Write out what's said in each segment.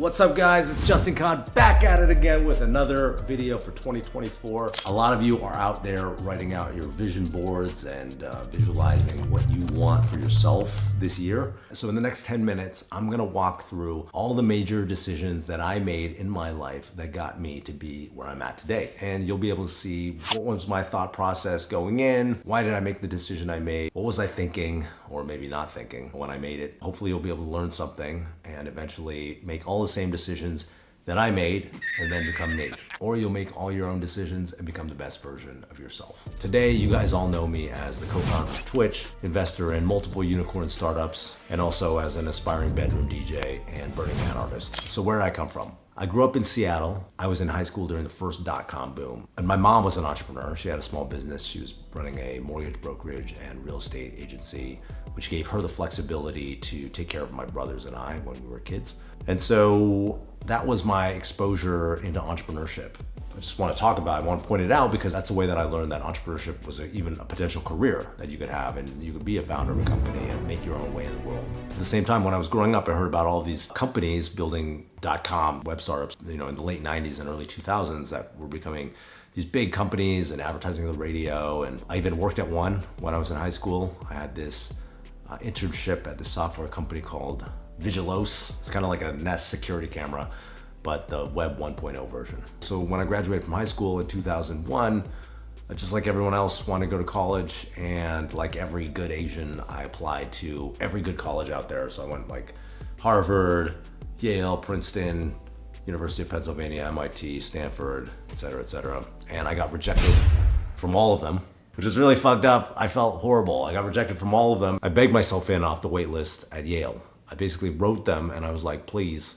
What's up guys, it's Justin Kahn back at it again with another video for 2024. A lot of you are out there writing out your vision boards and visualizing what you want for yourself this year. So in the next 10 minutes, I'm gonna walk through all the major decisions that I made in my life that got me to be where I'm at today. And you'll be able to see what was my thought process going in, why did I make the decision I made, what was I thinking or maybe not thinking when I made it. Hopefully you'll be able to learn something and eventually make all the same decisions that I made and then become me. Or you'll make all your own decisions and become the best version of yourself. Today, you guys all know me as the co-founder of Twitch, investor in multiple unicorn startups, and also as an aspiring bedroom DJ and Burning Man artist. So where did I come from? I grew up in Seattle. I was in high school during the first dot-com boom. And my mom was an entrepreneur. She had a small business. She was running a mortgage brokerage and real estate agency, which gave her the flexibility to take care of my brothers and I when we were kids. And so that was my exposure into entrepreneurship. I just want to talk about it. I want to point it out because that's the way that I learned that entrepreneurship was even a potential career that you could have, and you could be a founder of a company and make your own way in the world. At the same time, when I was growing up, I heard about all these companies building .com web startups, in the late 90s and early 2000s that were becoming these big companies and advertising on the radio. And I even worked at one when I was in high school. I had this internship at this software company called Vigilos. It's kind of like a Nest security camera, but the web 1.0 version. So when I graduated from high school in 2001, just like everyone else, wanted to go to college, and like every good Asian, I applied to every good college out there. So I went like Harvard, Yale, Princeton, University of Pennsylvania, MIT, Stanford, et cetera, and I got rejected from all of them, which is really fucked up. I felt horrible. I got rejected from all of them. I begged myself in off the wait list at Yale. I basically wrote them and I was like, please,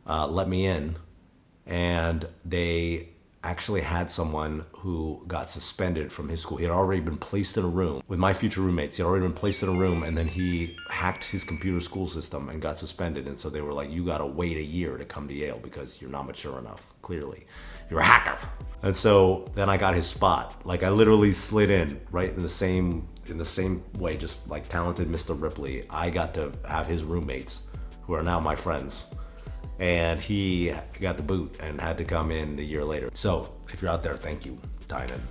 let me in. And they actually had someone who got suspended from his school. He had already been placed in a room with my future roommates. He had already been placed in a room, and then he hacked his computer school system and got suspended. And so they were like, you gotta wait a year to come to Yale because you're not mature enough, clearly. You're a hacker. And so then I got his spot. Like I literally slid in right in the same way, just like talented Mr. Ripley. I got to have his roommates who are now my friends. And he got the boot and had to come in the year later. So if you're out there, thank you, Tynan.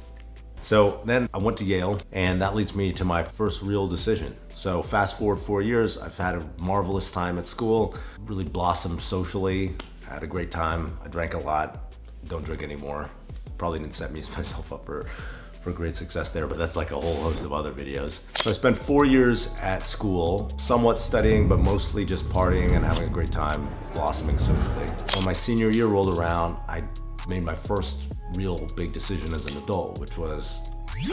So then I went to Yale, and that leads me to my first real decision. So fast forward 4 years, I've had a marvelous time at school, really blossomed socially, had a great time. I drank a lot, don't drink anymore. Probably didn't set myself up for great success there, but that's like a whole host of other videos. So I spent 4 years at school, somewhat studying, but mostly just partying and having a great time, blossoming socially. When my senior year rolled around, I made my first real big decision as an adult, which was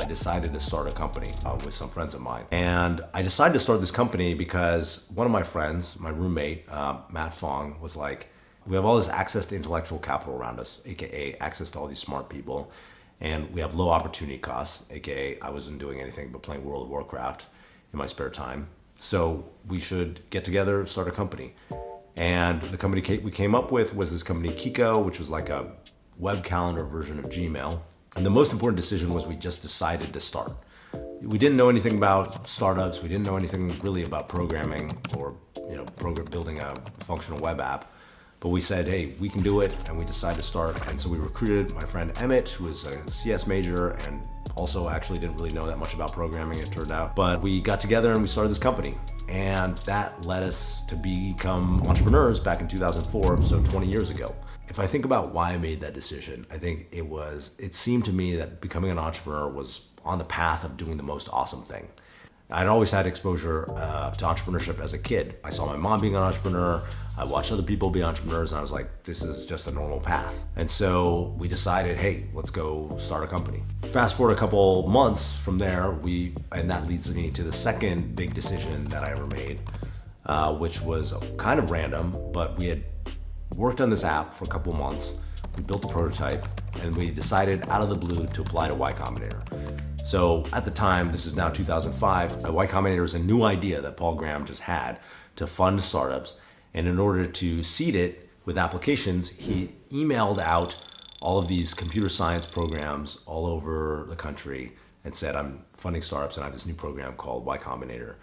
I decided to start a company with some friends of mine. And I decided to start this company because one of my friends, my roommate, Matt Fong, was like, we have all this access to intellectual capital around us, AKA access to all these smart people. And we have low opportunity costs, AKA I wasn't doing anything but playing World of Warcraft in my spare time. So we should get together, start a company. And the company we came up with was this company Kiko, which was like a web calendar version of Gmail. And the most important decision was we just decided to start. We didn't know anything about startups. We didn't know anything really about programming or building a functional web app. But we said, hey, we can do it, and we decided to start. And so we recruited my friend Emmett, who was a CS major and also actually didn't really know that much about programming, it turned out. But we got together and we started this company. And that led us to become entrepreneurs back in 2004, so 20 years ago. If I think about why I made that decision, I think it seemed to me that becoming an entrepreneur was on the path of doing the most awesome thing. I'd always had exposure to entrepreneurship as a kid. I saw my mom being an entrepreneur. I watched other people be entrepreneurs, and I was like, this is just a normal path. And so we decided, hey, let's go start a company. Fast forward a couple months from there, and that leads me to the second big decision that I ever made, which was kind of random, but we had worked on this app for a couple months. We built a prototype, and we decided out of the blue to apply to Y Combinator. So at the time, this is now 2005, Y Combinator is a new idea that Paul Graham just had to fund startups. And in order to seed it with applications, he emailed out all of these computer science programs all over the country and said, I'm funding startups and I have this new program called Y Combinator.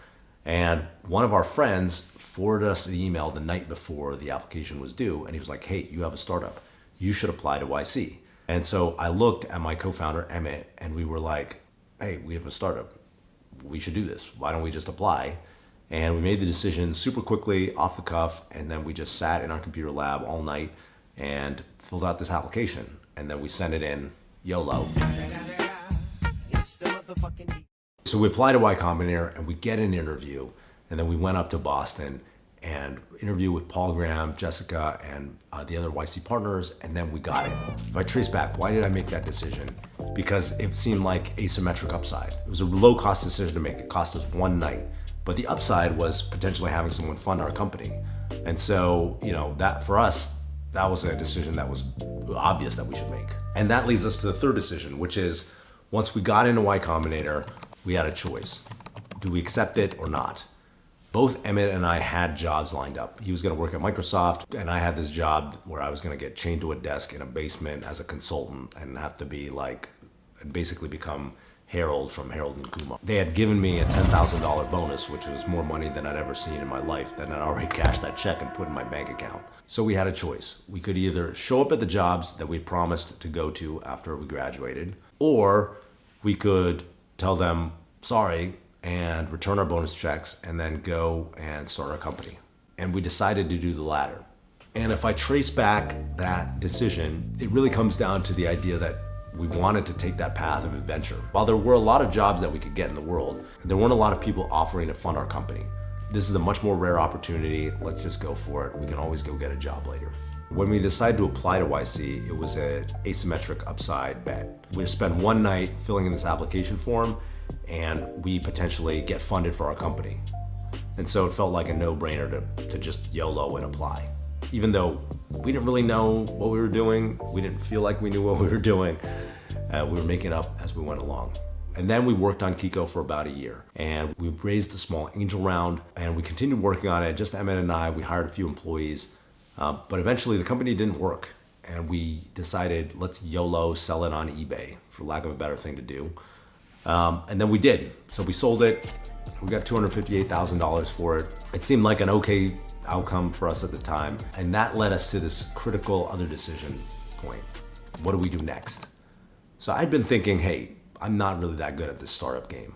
And one of our friends forwarded us an email the night before the application was due. And he was like, hey, you have a startup. You should apply to YC. And so I looked at my co-founder, Emmett, and we were like, hey, we have a startup. We should do this. Why don't we just apply? And we made the decision super quickly, off the cuff, and then we just sat in our computer lab all night and filled out this application. And then we sent it in, YOLO. So we applied to Y Combinator and we get an interview, and then we went up to Boston and interview with Paul Graham, Jessica, and the other YC partners, and then we got it. If I trace back, why did I make that decision? Because it seemed like asymmetric upside. It was a low cost decision to make. It cost us one night, but the upside was potentially having someone fund our company. And so, that for us, that was a decision that was obvious that we should make. And that leads us to the third decision, which is once we got into Y Combinator, we had a choice. Do we accept it or not? Both Emmett and I had jobs lined up. He was gonna work at Microsoft, and I had this job where I was gonna get chained to a desk in a basement as a consultant and have to be basically become Harold from Harold and Kumar. They had given me a $10,000 bonus, which was more money than I'd ever seen in my life, that I'd already cashed that check and put in my bank account. So we had a choice. We could either show up at the jobs that we promised to go to after we graduated, or we could tell them, sorry, and return our bonus checks and then go and start our company. And we decided to do the latter. And if I trace back that decision, it really comes down to the idea that we wanted to take that path of adventure. While there were a lot of jobs that we could get in the world, there weren't a lot of people offering to fund our company. This is a much more rare opportunity. Let's just go for it. We can always go get a job later. When we decided to apply to YC, it was an asymmetric upside bet. We spend one night filling in this application form, and we potentially get funded for our company. And so it felt like a no-brainer to just YOLO and apply. Even though we didn't really know what we were doing, we didn't feel like we knew what we were doing, we were making up as we went along. And then we worked on Kiko for about a year, and we raised a small angel round, and we continued working on it. Just Emmett and I, we hired a few employees, but eventually the company didn't work, and we decided, let's YOLO, sell it on eBay, for lack of a better thing to do. And then we did. So we sold it. We got $258,000 for it. It seemed like an okay outcome for us at the time. And that led us to this critical other decision point. What do we do next? So I'd been thinking, hey, I'm not really that good at this startup game.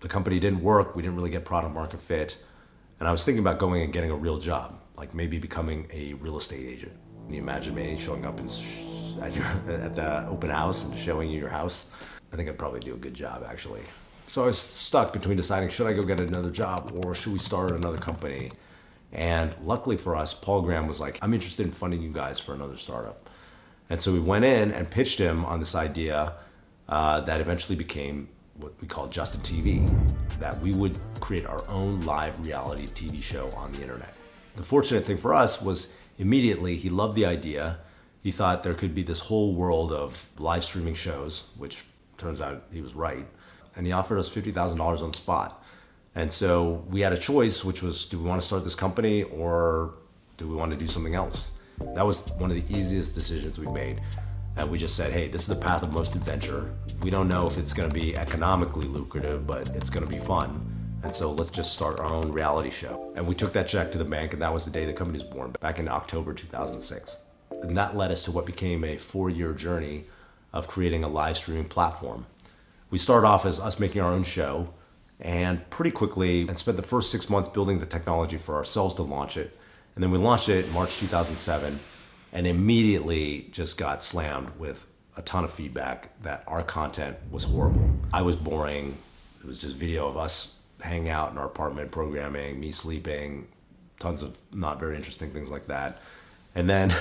The company didn't work. We didn't really get product market fit. And I was thinking about going and getting a real job, like maybe becoming a real estate agent. Can you imagine me showing up at the open house and showing you your house? I think I'd probably do a good job, actually. So I was stuck between deciding, should I go get another job or should we start another company? And luckily for us, Paul Graham was like, I'm interested in funding you guys for another startup. And so we went in and pitched him on this idea that eventually became what we call Justin TV, that we would create our own live reality TV show on the internet. The fortunate thing for us was immediately he loved the idea. He thought there could be this whole world of live streaming shows, which turns out he was right. And he offered us $50,000 on the spot. And so we had a choice, which was, do we want to start this company or do we want to do something else? That was one of the easiest decisions we made. And we just said, hey, this is the path of most adventure. We don't know if it's going to be economically lucrative, but it's going to be fun. And so let's just start our own reality show. And we took that check to the bank, and that was the day the company was born, back in October 2006. And that led us to what became a 4-year journey of creating a live streaming platform. We started off as us making our own show, and pretty quickly and spent the first 6 months building the technology for ourselves to launch it. And then we launched it in March 2007 and immediately just got slammed with a ton of feedback that our content was horrible. I was boring. It was just video of us hanging out in our apartment, programming, me sleeping, tons of not very interesting things like that. And then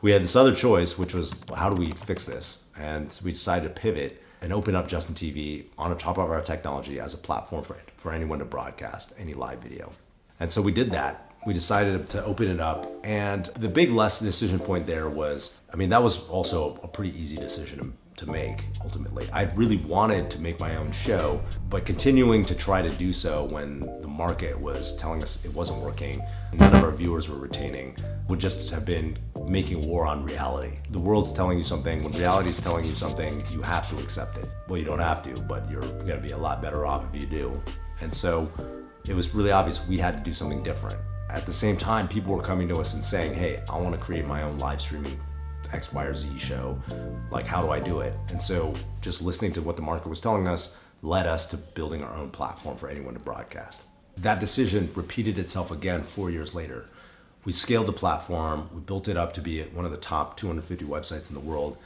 we had this other choice, which was, how do we fix this? And so we decided to pivot and open up Justin TV on top of our technology as a platform for anyone to broadcast any live video. And so we did that. We decided to open it up. And the big decision point there was, that was also a pretty easy decision to make, ultimately. I really wanted to make my own show, but continuing to try to do so when the market was telling us it wasn't working, none of our viewers were retaining, would just have been making war on reality. The world's telling you something. When reality is telling you something, you have to accept it. Well, you don't have to, but you're gonna be a lot better off if you do. And so it was really obvious we had to do something different. At the same time, people were coming to us and saying, hey, I want to create my own live streaming X, Y, or Z show. Like, how do I do it? And so just listening to what the market was telling us led us to building our own platform for anyone to broadcast. That decision repeated itself again 4 years later. We scaled the platform, we built it up to be one of the top 250 websites in the world,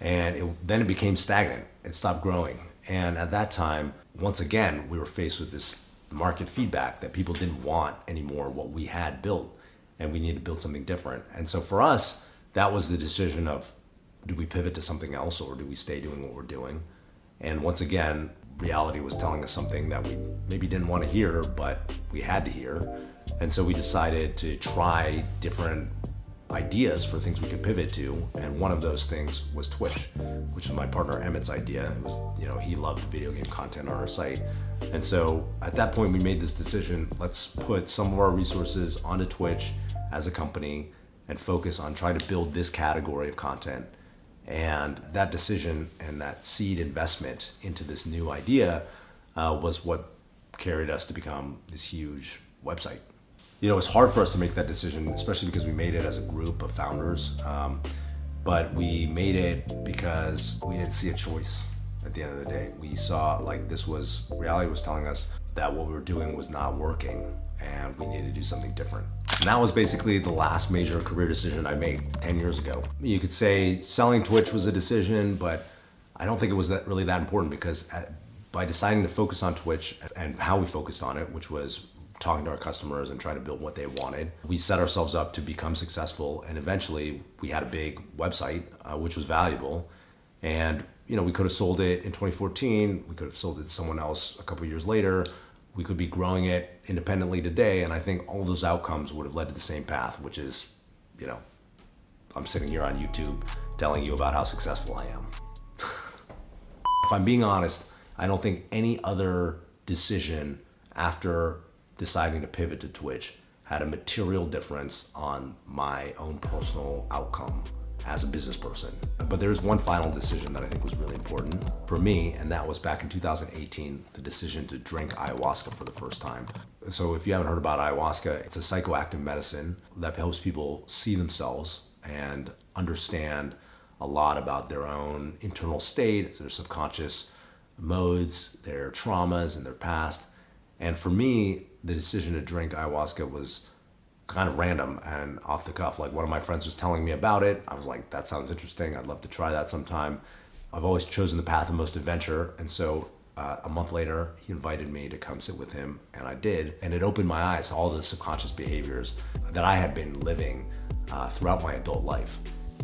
and then it became stagnant. It stopped growing. And at that time, once again, we were faced with this market feedback that people didn't want anymore what we had built, and we needed to build something different. And so for us, that was the decision of, do we pivot to something else or do we stay doing what we're doing? And once again, reality was telling us something that we maybe didn't want to hear, but we had to hear. And so we decided to try different ideas for things we could pivot to. And one of those things was Twitch, which was my partner Emmett's idea. It was, he loved video game content on our site. And so at that point we made this decision, let's put some of our resources onto Twitch as a company and focus on trying to build this category of content. And that decision and that seed investment into this new idea was what carried us to become this huge website. It was hard for us to make that decision, especially because we made it as a group of founders. But we made it because we didn't see a choice at the end of the day. We saw reality was telling us that what we were doing was not working and we needed to do something different. And that was basically the last major career decision I made 10 years ago. You could say selling Twitch was a decision, but I don't think it was really that important, because by deciding to focus on Twitch and how we focused on it, which was talking to our customers and trying to build what they wanted, we set ourselves up to become successful. And eventually we had a big website, which was valuable. And we could have sold it in 2014. We could have sold it to someone else a couple of years later. We could be growing it independently today. And I think all those outcomes would have led to the same path, which is, I'm sitting here on YouTube telling you about how successful I am. If I'm being honest, I don't think any other decision after deciding to pivot to Twitch had a material difference on my own personal outcome as a business person. But there's one final decision that I think was really important for me, and that was back in 2018, the decision to drink ayahuasca for the first time. So if you haven't heard about ayahuasca, it's a psychoactive medicine that helps people see themselves and understand a lot about their own internal state, their subconscious modes, their traumas, and their past. And for me, the decision to drink ayahuasca was kind of random and off the cuff. Like, one of my friends was telling me about it. I was like, that sounds interesting. I'd love to try that sometime. I've always chosen the path of most adventure. And so a month later, he invited me to come sit with him, and I did. And it opened my eyes to all the subconscious behaviors that I had been living throughout my adult life,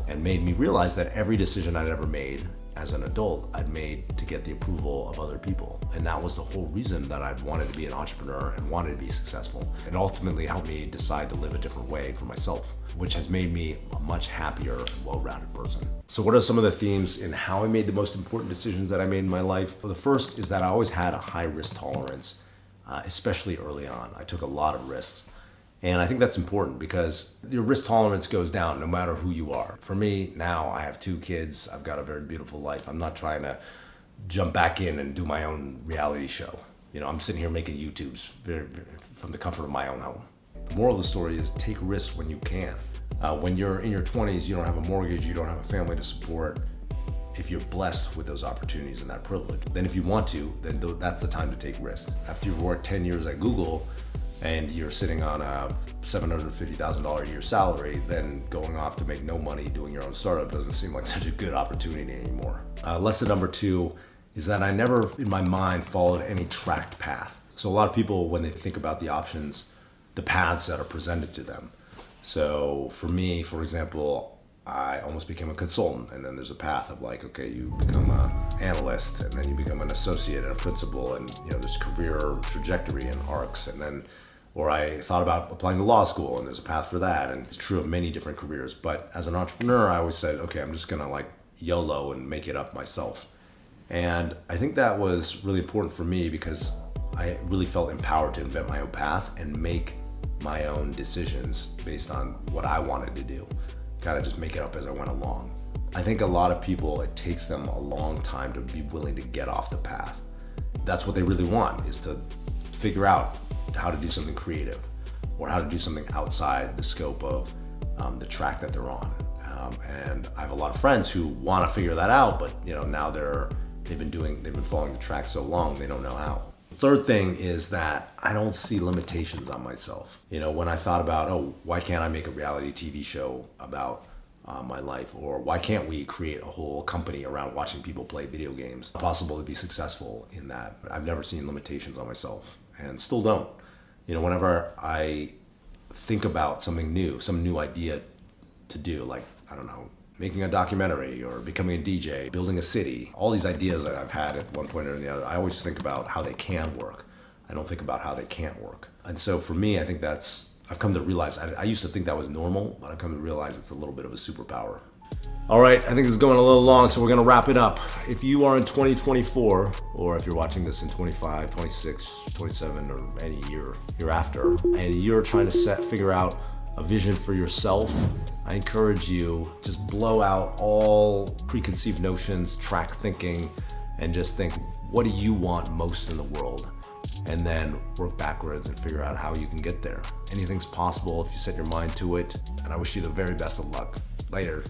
and made me realize that every decision I'd ever made as an adult, I'd made to get the approval of other people. And that was the whole reason that I'd wanted to be an entrepreneur and wanted to be successful. It ultimately helped me decide to live a different way for myself, which has made me a much happier and well-rounded person. So what are some of the themes in how I made the most important decisions that I made in my life? Well, the first is that I always had a high risk tolerance, especially early on. I took a lot of risks. And I think that's important because your risk tolerance goes down no matter who you are. For me now, I have 2 kids. I've got a very beautiful life. I'm not trying to jump back in and do my own reality show. I'm sitting here making YouTubes from the comfort of my own home. The moral of the story is take risks when you can. When you're in your 20s, you don't have a mortgage, you don't have a family to support. If you're blessed with those opportunities and that privilege, then if you want to, then that's the time to take risks. After you've worked 10 years at Google, and you're sitting on a $750,000 a year salary, then going off to make no money doing your own startup doesn't seem like such a good opportunity anymore. Lesson number 2 is that I never in my mind followed any tracked path. So a lot of people, when they think about the options, the paths that are presented to them. So for me, for example, I almost became a consultant, and then there's a path of like, okay, you become an analyst, and then you become an associate and a principal, and this career trajectory and arcs, and then, or I thought about applying to law school, and there's a path for that, and it's true of many different careers. But as an entrepreneur, I always said, okay, I'm just gonna like YOLO and make it up myself. And I think that was really important for me because I really felt empowered to invent my own path and make my own decisions based on what I wanted to do. Kind of just make it up as I went along. I think a lot of people, it takes them a long time to be willing to get off the path. That's what they really want, is to figure out, how to do something creative or how to do something outside the scope of the track that they're on. And I have a lot of friends who want to figure that out, but now they've been following the track so long they don't know how. Third thing is that I don't see limitations on myself. When I thought about, oh, why can't I make a reality TV show about my life, or why can't we create a whole company around watching people play video games? It's possible to be successful in that. I've never seen limitations on myself, and still don't. Whenever I think about something new, some new idea to do, like, I don't know, making a documentary or becoming a DJ, building a city, all these ideas that I've had at one point or the other, I always think about how they can work. I don't think about how they can't work. And so for me, I think I've come to realize, I used to think that was normal, but I've come to realize it's a little bit of a superpower. All right, I think this is going a little long, so we're gonna wrap it up. If you are in 2024, or if you're watching this in 25, 26, 27, or any year hereafter, and you're trying to figure out a vision for yourself, I encourage you, just blow out all preconceived notions, track thinking, and just think, what do you want most in the world? And then work backwards and figure out how you can get there. Anything's possible if you set your mind to it, and I wish you the very best of luck. Later.